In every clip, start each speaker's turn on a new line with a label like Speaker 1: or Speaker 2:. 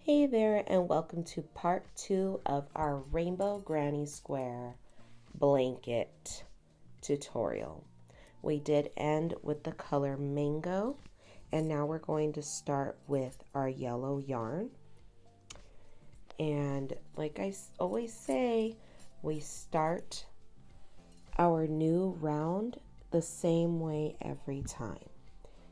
Speaker 1: Hey there, and welcome to part 2 of our Rainbow Granny Square blanket tutorial. We did end with the color mango, and now we're going to start with our yellow yarn. And like I always say, we start our new round the same way every time.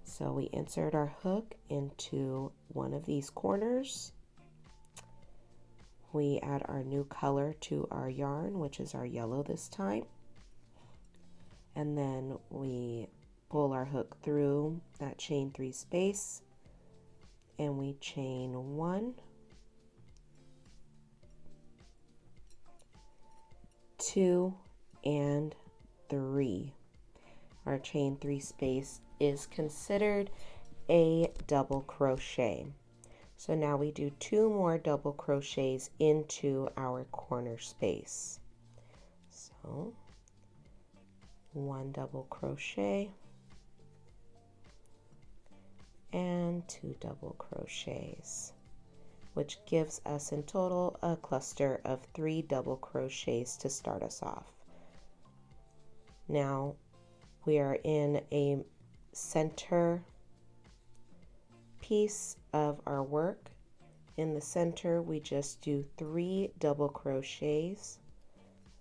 Speaker 1: So we insert our hook into one of these corners. We add our new color to our yarn, which is our yellow this time. And then we pull our hook through that chain 3 space and we chain 1, 2, and 3. Our chain 3 space is considered a double crochet. So now we do 2 more double crochets into our corner space. So 1 double crochet and 2 double crochets, which gives us in total a cluster of 3 double crochets to start us off. Now we are in a center piece of our work. In the center, we just do 3 double crochets.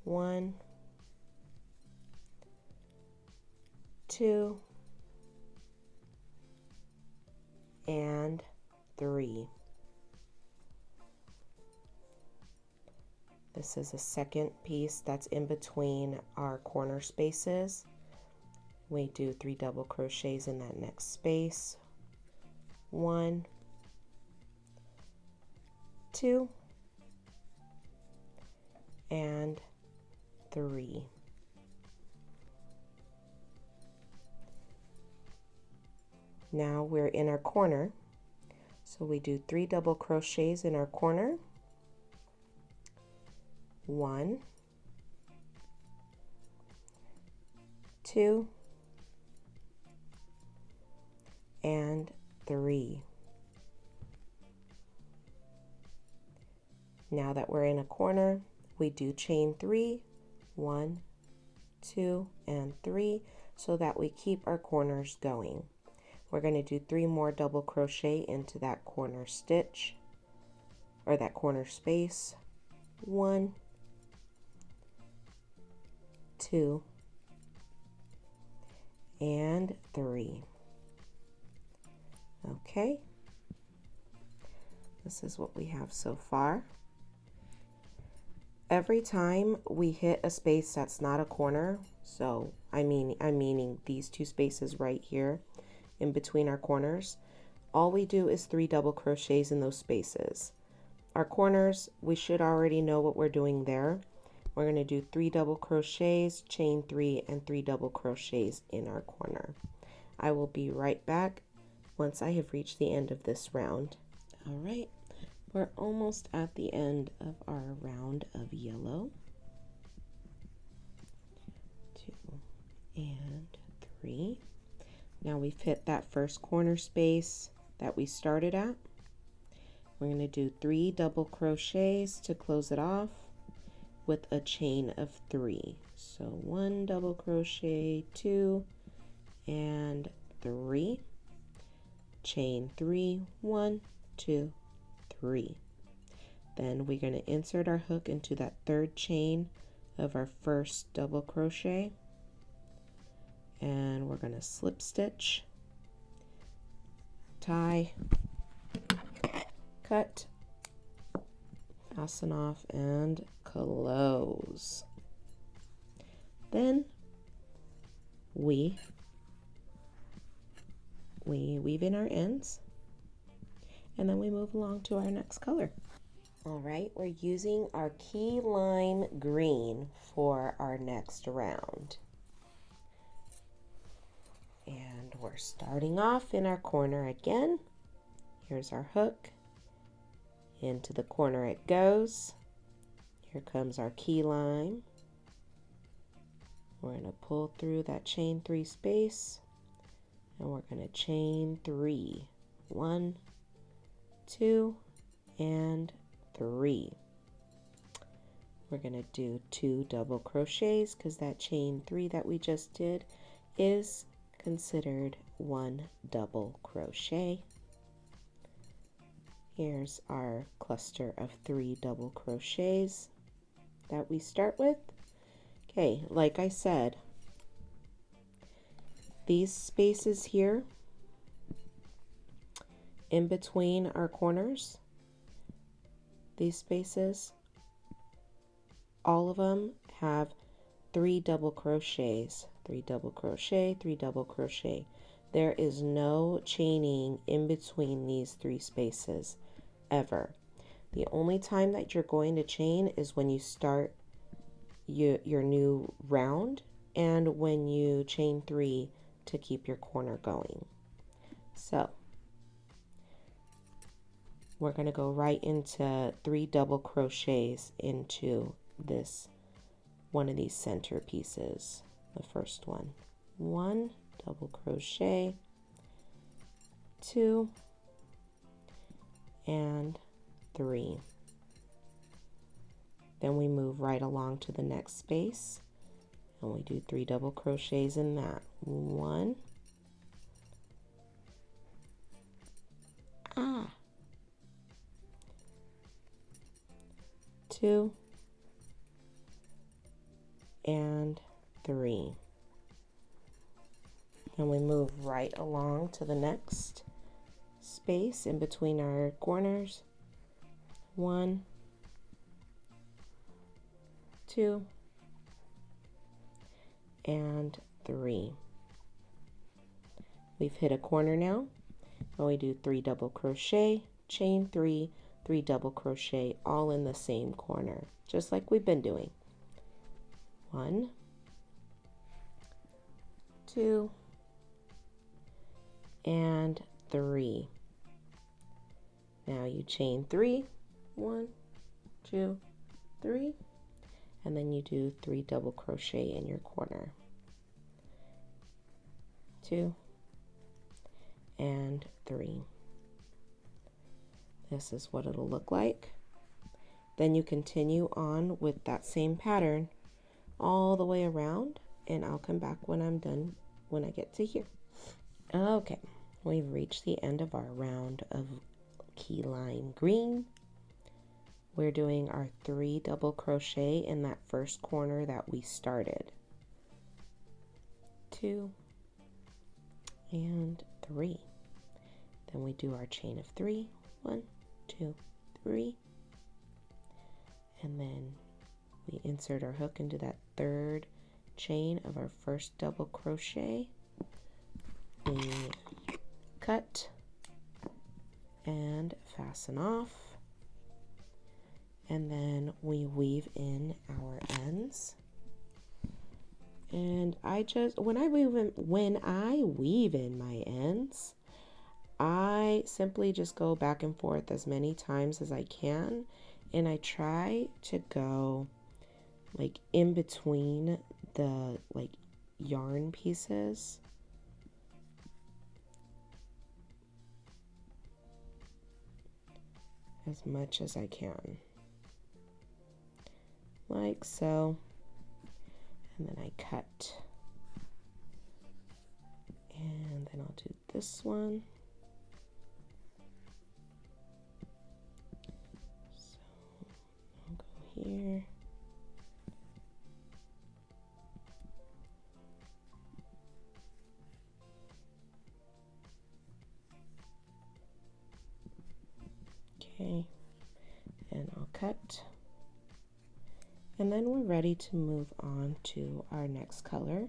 Speaker 1: 1, 2, and 3. This is a second piece that's in between our corner spaces. We do 3 double crochets in that next space. 1, 2, and 3. Now we're in our corner, so we do 3 double crochets in our corner. 1, 2, and 3. Now that we're in a corner, we do chain 3, 1, 2, and 3, so that we keep our corners going. We're going to do 3 more double crochet into that corner stitch, or that corner space. 1, 2, and 3. Okay, this is what we have so far. Every time we hit a space that's not a corner, so I'm meaning these 2 spaces right here in between our corners, all we do is 3 double crochets in those spaces. Our corners, we should already know what we're doing there. We're going to do 3 double crochets, chain 3, and 3 double crochets in our corner. I will be right back once I have reached the end of this round. All right, we're almost at the end of our round of yellow. 2 and 3. Now we've hit that first corner space that we started at. We're going to do 3 double crochets to close it off with a chain of 3. So 1 double crochet, 2, and 3. Chain 3, 1, 2, 3. Then we're going to insert our hook into that third chain of our first double crochet, and we're going to slip stitch, tie, cut, fasten off, and close. Then we weave in our ends, and then we move along to our next color. All right, we're using our key lime green for our next round. And we're starting off in our corner again. Here's our hook. Into the corner it goes. Here comes our key lime. We're going to pull through that chain 3 space, and we're going to chain 3. 1, 2, and 3. We're going to do 2 double crochets because that chain 3 that we just did is considered 1 double crochet. Here's our cluster of 3 double crochets that we start with. Okay, like I said, these spaces here in between our corners, these spaces, all of them have 3 double crochets, 3 double crochet, 3 double crochet. There is no chaining in between these 3 spaces ever. The only time that you're going to chain is when you start your new round and when you chain 3 to keep your corner going. So we're going to go right into 3 double crochets into this one of these center pieces. The first one, 1 double crochet, 2 and 3. Then we move right along to the next space and we do 3 double crochets in that. 1, 2 and 3. And we move right along to the next space in between our corners. 1, 2 and 3. We've hit a corner now, and we do 3 double crochet, chain 3, 3 double crochet, all in the same corner, just like we've been doing. 1, 2 and 3. Now you chain 3, 1, 2, 3, and then you do 3 double crochet in your corner. 2 and 3. This is what it'll look like. Then you continue on with that same pattern all the way around, and I'll come back when I'm done, when I get to here. Okay, we've reached the end of our round of key lime green. We're doing our 3 double crochet in that first corner that we started. 2 and 3. Then we do our chain of 3. 1, 2, 3. And then we insert our hook into that third chain of our first double crochet. We cut and fasten off, and then we weave in our ends. And when I weave in my ends, I simply just go back and forth as many times as I can, and I try to go like in between the yarn pieces. As much as I can, like so, and then I cut, and then I'll do this one. So I'll go here. Okay, and I'll cut, and then we're ready to move on to our next color,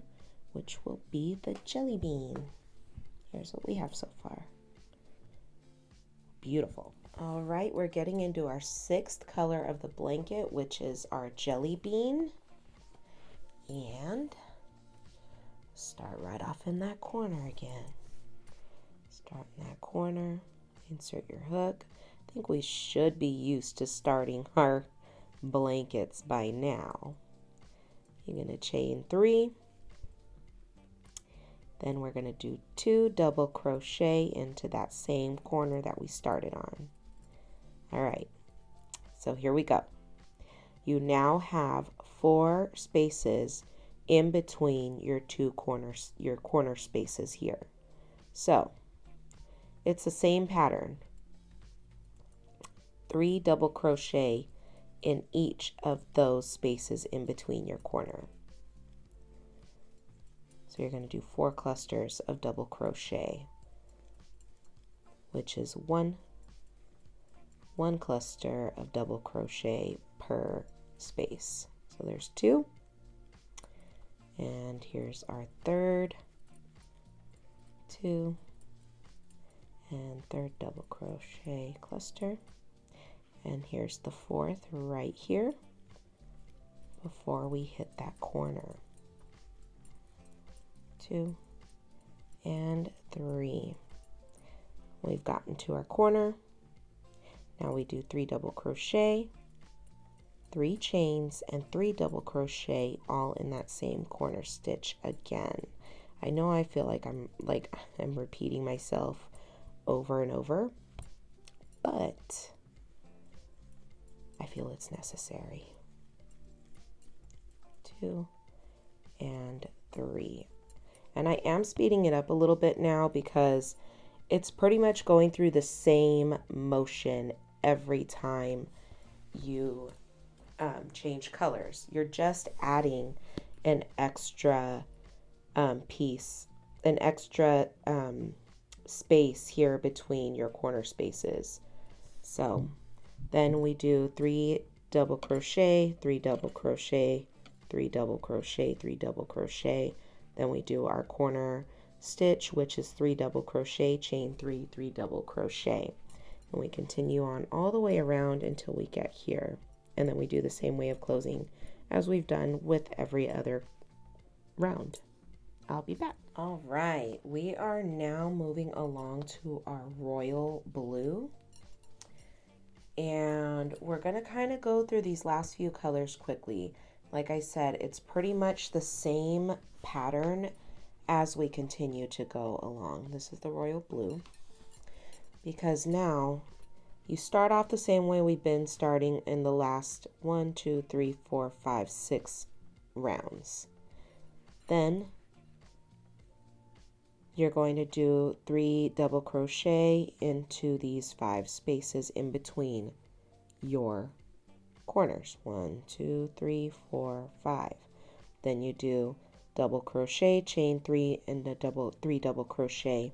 Speaker 1: which will be the jelly bean. Here's what we have so far. Beautiful. All right, we're getting into our 6th color of the blanket, which is our jelly bean. And start right off in that corner again. Start in that corner, insert your hook. I think we should be used to starting our blankets by now. You're going to chain 3. Then we're going to do 2 double crochet into that same corner that we started on. All right, so here we go. You now have 4 spaces in between your your corner spaces here. So it's the same pattern. 3 double crochet in each of those spaces in between your corner. So you're going to do 4 clusters of double crochet, which is one cluster of double crochet per space. So there's 2, and here's our third, 2, and third double crochet cluster, and here's the 4th right here before we hit that corner. 2 and 3. We've gotten to our corner. Now we do 3 double crochet, 3 chains, and 3 double crochet all in that same corner stitch again. I know I feel like I'm repeating myself over and over, but I feel it's necessary. 2 and 3. And I am speeding it up a little bit now because it's pretty much going through the same motion every time you change colors. You're just adding an extra piece, an extra space here between your corner spaces. So then we do 3 double crochet, 3 double crochet, 3 double crochet, 3 double crochet. Then we do our corner stitch, which is 3 double crochet, chain 3, 3 double crochet. And we continue on all the way around until we get here. And then we do the same way of closing as we've done with every other round. I'll be back. All right, we are now moving along to our royal blue. And we're going to kind of go through these last few colors quickly. Like I said, it's pretty much the same pattern as we continue to go along. This is the royal blue, because now you start off the same way we've been starting in the last 1, 2, 3, 4, 5, 6 rounds. Then you're going to do 3 double crochet into these 5 spaces in between your corners. 1, 2, 3, 4, 5. Then you do double crochet, chain 3, and a 3 double crochet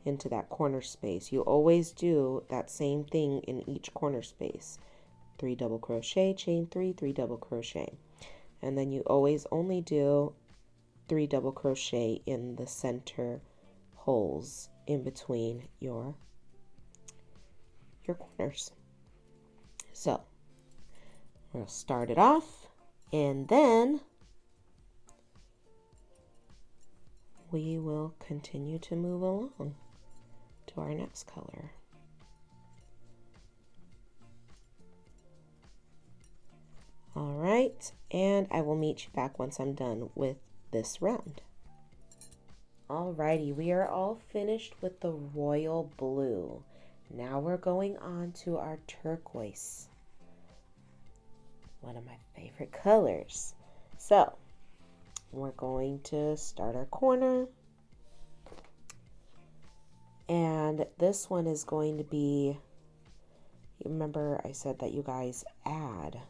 Speaker 1: into that corner space. You always do that same thing in each corner space. 3 double crochet, chain 3, 3 double crochet. And then you always only do 3 double crochet in the center holes in between your corners. So we'll start it off, and then we will continue to move along to our next color. All right, and I will meet you back once I'm done with this round. Alrighty, we are all finished with the royal blue. Now we're going on to our turquoise, one of my favorite colors. So we're going to start our corner, and this one is going to be, you remember I said that you guys add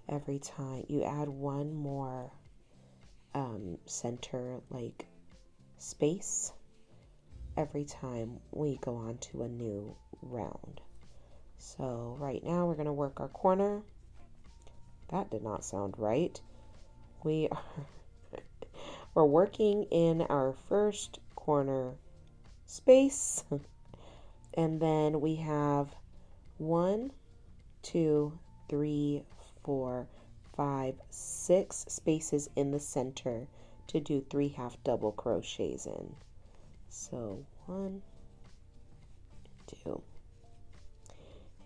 Speaker 1: every time you add one more center like space every time we go on to a new round. So right now we're going to work our corner. That did not sound right. We're working in our first corner space, and then we have 1, 2, 3, 4, 5, 6 spaces in the center to do 3 half double crochets in. So 1, 2,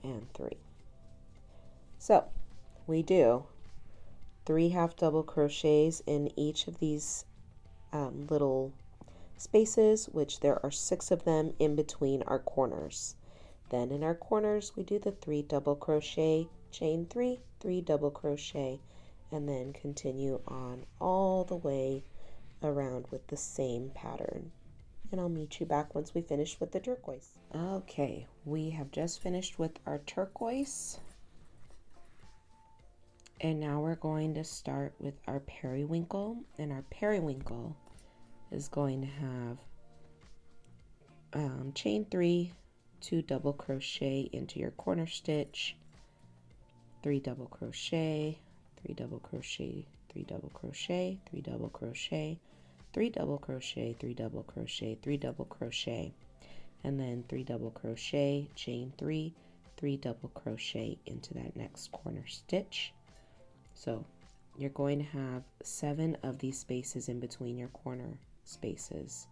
Speaker 1: and 3. So we do 3 half double crochets in each of these little spaces, which there are 6 of them in between our corners. Then in our corners, we do the 3 double crochet, chain 3, 3 double crochet, and then continue on all the way around with the same pattern. And I'll meet you back once we finish with the turquoise. Okay, we have just finished with our turquoise. And now we're going to start with our periwinkle. And our periwinkle is going to have chain 3, 2 double crochet into your corner stitch, 3 double crochet, 3 double crochet, 3 double crochet, 3 double crochet, 3 double crochet, 3 double crochet, 3 double crochet, and then 3 double crochet, chain 3, 3 double crochet into that next corner stitch. So you're going to have 7 of these spaces in between your corner spaces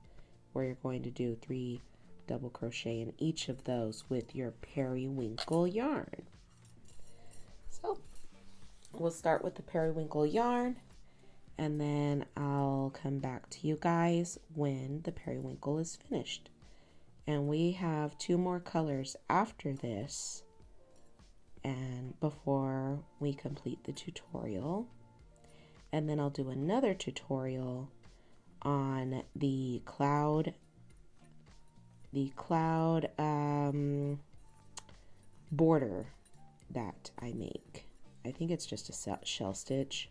Speaker 1: where you're going to do 3 double crochet in each of those with your periwinkle yarn. So we'll start with the periwinkle yarn, and then I'll come back to you guys when the periwinkle is finished. And we have 2 more colors after this and before we complete the tutorial. And then I'll do another tutorial on the cloud border that I make. I think it's just a shell stitch,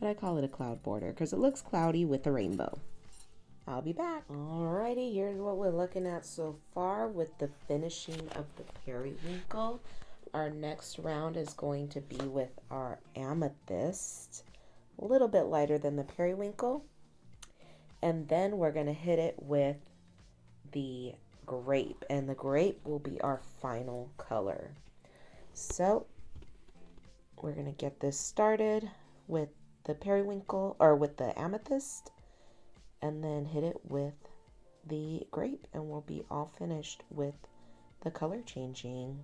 Speaker 1: but I call it a cloud border because it looks cloudy with a rainbow. I'll be back. Alrighty, here's what we're looking at so far with the finishing of the periwinkle. Our next round is going to be with our amethyst, a little bit lighter than the periwinkle. And then we're going to hit it with the grape, and the grape will be our final color. So we're going to get this started with the periwinkle, or with the amethyst, and then hit it with the grape, and we'll be all finished with the color changing.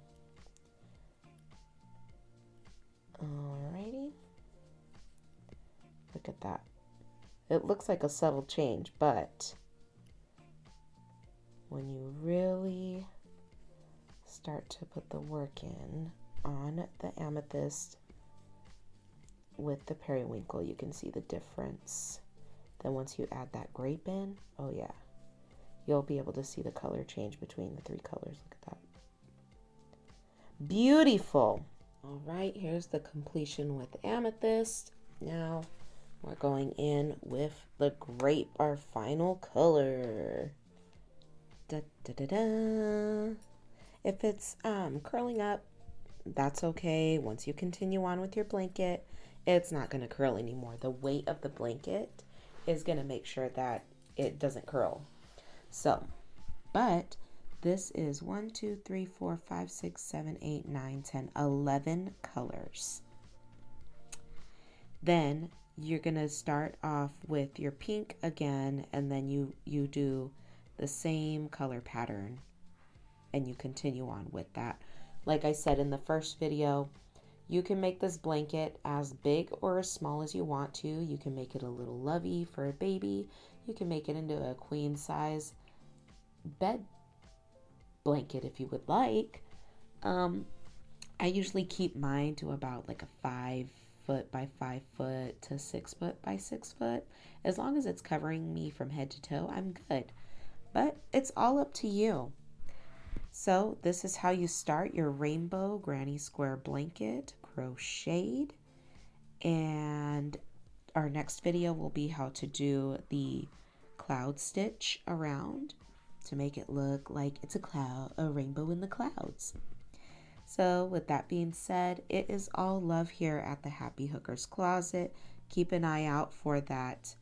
Speaker 1: Alrighty, look at that. It looks like a subtle change, but when you really start to put the work in on the amethyst with the periwinkle, you can see the difference. Then once you add that grape in, oh yeah, you'll be able to see the color change between the 3 colors. Look at that. Beautiful. All right, here's the completion with amethyst. Now we're going in with the grape, our final color. Da, da, da, da. If it's curling up, that's okay. Once you continue on with your blanket, it's not going to curl anymore. The weight of the blanket is going to make sure that it doesn't curl. So, but this is 1, 2, 3, 4, 5, 6, 7, 8, 9, 10, 11 colors. Then you're going to start off with your pink again, and then you do the same color pattern and you continue on with that. Like I said in the first video, you can make this blanket as big or as small as you want to. You can make it a little lovey for a baby. You can make it into a queen size bed blanket if you would like. I usually keep mine to about like a 5 foot by 5 foot to 6 foot by 6 foot. As long as it's covering me from head to toe, I'm good. But it's all up to you. So this is how you start your rainbow granny square blanket crocheted. And our next video will be how to do the cloud stitch around to make it look like it's a rainbow in the clouds. So with that being said, it is all love here at the Happy Hookers Closet. Keep an eye out for that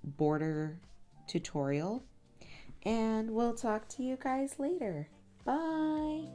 Speaker 1: border tutorial, and we'll talk to you guys later. Bye.